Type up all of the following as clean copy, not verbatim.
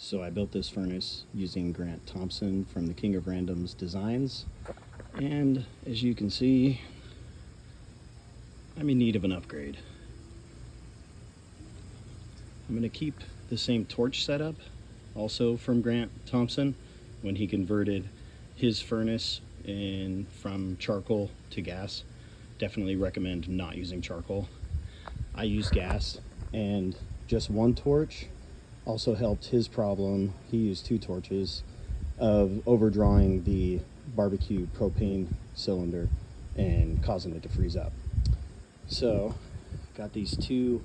So I built this furnace using Grant Thompson from the King of Random's designs, and as you can see, I'm in need of an upgrade. I'm going to keep the same torch setup, also from Grant Thompson, when he converted his furnace from charcoal to gas. Definitely recommend not using charcoal. I use gas, and just one torch also helped his problem. He used 2 torches of overdrawing the barbecue propane cylinder and causing it to freeze up. So got these 2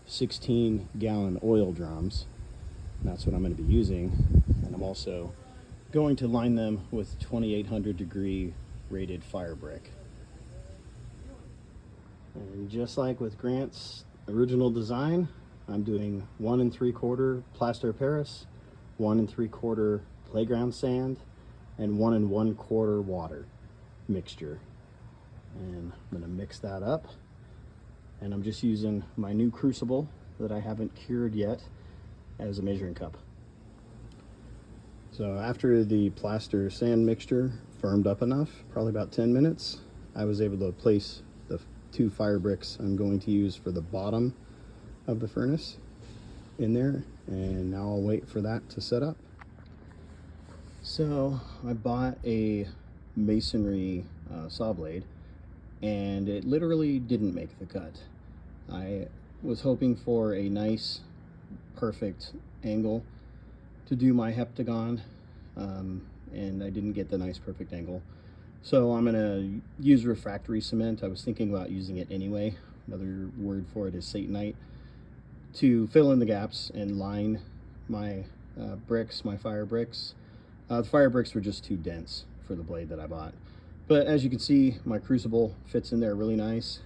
16-gallon oil drums. That's what I'm going to be using, and I'm also going to line them with 2800 degree rated fire brick. And just like with Grant's original design, I'm doing 1 3/4 plaster of Paris, 1 3/4 playground sand, and 1 1/4 water mixture. And I'm going to mix that up. And I'm just using my new crucible that I haven't cured yet as a measuring cup. So after the plaster sand mixture firmed up enough, probably about 10 minutes, I was able to place the 2 fire bricks I'm going to use for the bottom of the furnace in there, and now I'll wait for that to set up. So I bought a masonry saw blade, and it literally didn't make the cut. I was hoping for a nice, perfect angle to do my heptagon, and I didn't get the nice, perfect angle. So I'm gonna use refractory cement. I was thinking about using it anyway. Another word for it is Satanite, to fill in the gaps and line my bricks, my fire bricks. The fire bricks were just too dense for the blade that I bought. But as you can see, my crucible fits in there really nice.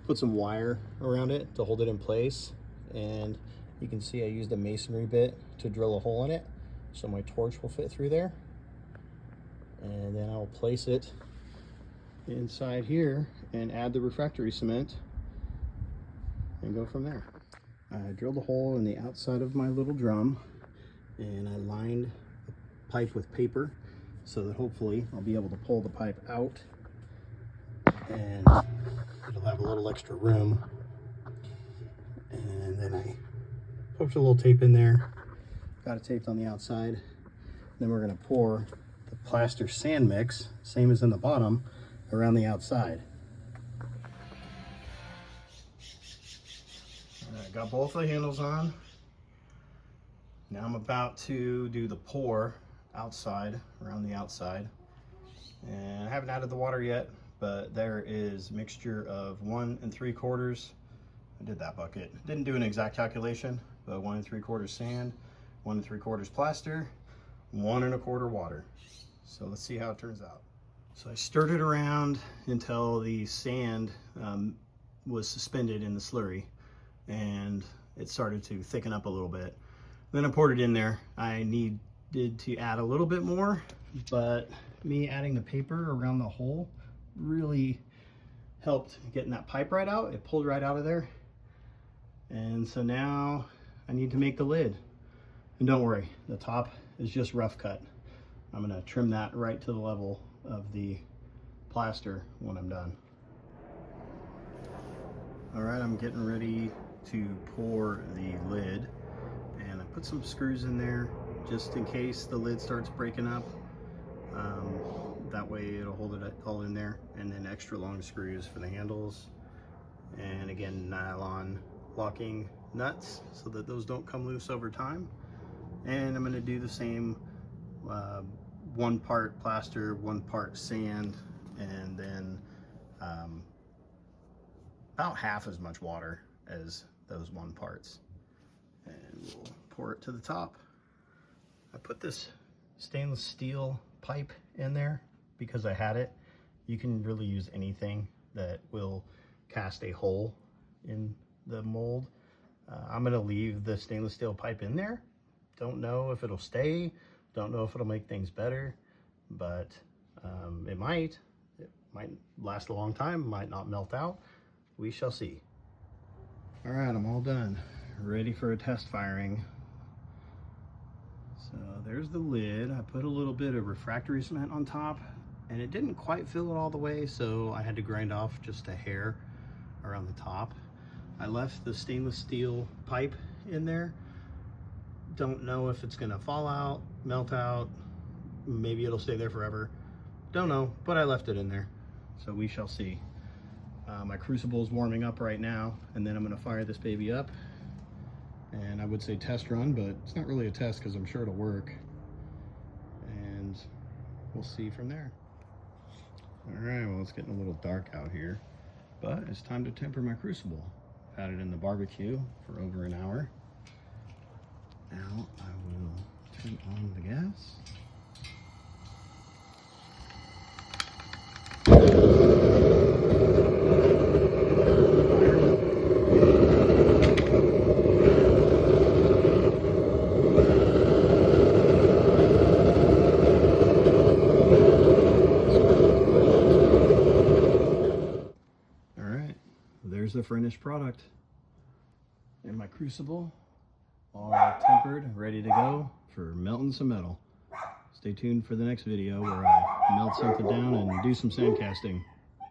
Put some wire around it to hold it in place, and you can see I used a masonry bit to drill a hole in it so my torch will fit through there. And then I'll place it inside here and add the refractory cement and go from there. I drilled a hole in the outside of my little drum, and I lined the pipe with paper so that hopefully I'll be able to pull the pipe out and it'll have a little extra room. And then I poked a little tape in there, got it taped on the outside. Then we're going to pour the plaster sand mix, same as in the bottom, around the outside. I got both the handles on. Now I'm about to do the pour outside, around the outside. And I haven't added the water yet, but there is mixture of 1 3/4. I did that bucket. Didn't do an exact calculation, but 1 3/4 sand, 1 3/4 plaster, 1 1/4 water. So let's see how it turns out. So I stirred it around until the sand was suspended in the slurry, and it started to thicken up a little bit. Then I poured it in there. I needed to add a little bit more, but me adding the paper around the hole really helped getting that pipe right out. It pulled right out of there. And so now I need to make the lid. And don't worry, the top is just rough cut. I'm gonna trim that right to the level of the plaster when I'm done. All right, I'm getting ready to pour the lid, and I put some screws in there just in case the lid starts breaking up. That way it'll hold it all in there, and then extra long screws for the handles, and again nylon locking nuts so that those don't come loose over time. And I'm going to do the same, 1 part plaster, 1 part sand, and then about half as much water as those 1 parts, and we'll pour it to the top. I put this stainless steel pipe in there because I had it. You can really use anything that will cast a hole in the mold. I'm going to leave the stainless steel pipe in there. Don't know if it'll stay, don't know if it'll make things better, but it might last a long time, might not melt out. We shall see. All right, I'm all done, ready for a test firing. So there's the lid. I put a little bit of refractory cement on top, and it didn't quite fill it all the way, so I had to grind off just a hair around the top. I left the stainless steel pipe in there. Don't know if it's gonna fall out, melt out, maybe it'll stay there forever. Don't know, but I left it in there, so we shall see. My crucible is warming up right now, and then I'm gonna fire this baby up. And I would say test run, but it's not really a test because I'm sure it'll work. And we'll see from there. All right, well, it's getting a little dark out here, but it's time to temper my crucible. I've had it in the barbecue for over an hour. Now I will turn on the gas. There's the finished product, and my crucible all tempered, ready to go for melting some metal. Stay tuned for the next video where I melt something down and do some sand casting.